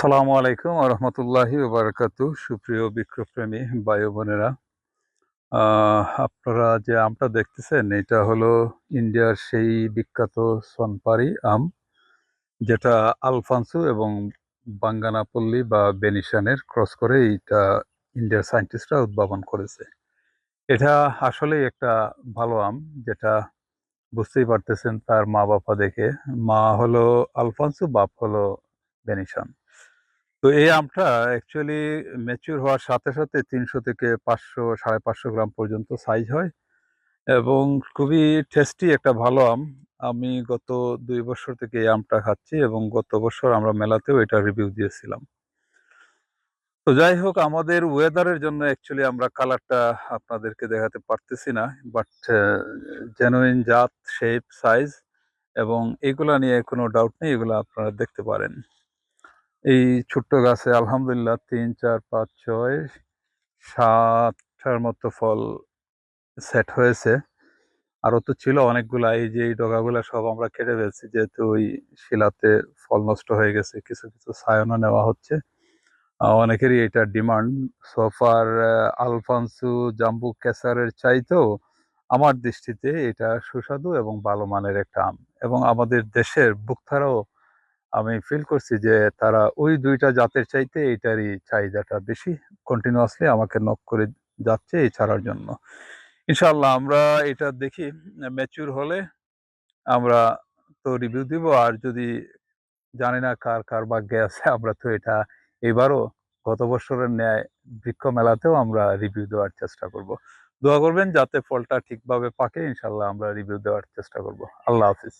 আসসালামু আলাইকুম ওয়া রাহমাতুল্লাহি ওয়া বারাকাতুহু। সুপ্রিয় বৃক্ষপ্রেমী ভাই ও বোনেরা। আপনারা যে আমটা দেখতেছেন এটা হলো ইন্ডিয়ার সেই বিখ্যাত সোনপারি আম, যেটা আলফানসো এবং বাঙ্গানাপল্লী বা বেনিশানের ক্রস করে এইটা ইন্ডিয়ার সায়েন্টিস্টরা উদ্ভাবন করেছে। এটা আসলেই একটা ভালো আম, যেটা বুঝতেই পারতেছেন তার মা-বাবা দেখে। মা হলো আলফানসো, বাপ হলো বেনিশান। তো এই আমটা অ্যাকচুয়ালি ম্যাচিউর হওয়ার সাথে, সাথে ৩০০ থেকে ৫০০, ৫৫০ গ্রাম পর্যন্ত সাইজ হয় এবং খুবই টেস্টি একটা ভালো আম। আমি গত ২ বছর থেকে এই আমটা খাচ্ছি এবং গত বছর আমরা মেলাতেও এটার রিভিউ দিয়েছিলাম। তো যাই হোক, আমাদের ওয়েদারের জন্য অ্যাকচুয়ালি আমরা কালারটা আপনাদেরকে দেখাতে পারতেছি না। বাট জেনুইন জাত, শেপ, সাইজ এবং এগুলা নিয়ে কোনো ডাউট নেই, এগুলা আপনারা দেখতে পারেন। এই ছোট্ট গাছে আলহামদুলিল্লাহ ৩, ৪, ৫, ৬, ৭ টার মতো ফল সেট হয়েছে। আরো তো ছিল অনেকগুলা। এই যে এই ডগাগুলা সব আমরা কেটে ফেলছি, যেহেতু ওই শিলাতে ফল নষ্ট হয়ে গেছে। কিছু, কিছু সায়নও নেওয়া হচ্ছে। অনেকেরই এটার ডিমান্ড। সো ফার আলফানসো, জাম্বু কেসারের চাইতেও আমার দৃষ্টিতে এটা সুস্বাদু এবং ভালো মানের একটা আম। এবং আমাদের দেশের ভোক্তারাও আমি ফিল করছি যে তারা ওই ২ টা জাতের চাইতে এইটারই চাহিদাটা বেশি। কন্টিনিউয়াসলি আমাকে নক করে যাচ্ছে এই ছাড়ার জন্য। ইনশাআল্লাহ আমরা এটা দেখি ম্যাচিউর হলে আমরা তো রিভিউ দিব। আর যদি জানি না কার ভাগ্যে আছে, আমরা তো এটা এবারও গত বছরের ন্যায় বৃক্ষ মেলাতেও আমরা রিভিউ দেওয়ার চেষ্টা করব। দোয়া করবেন যাতে ফলটা ঠিকভাবে পাকে। ইনশাআল্লাহ আমরা রিভিউ দেওয়ার চেষ্টা করব। আল্লাহ হাফিজ।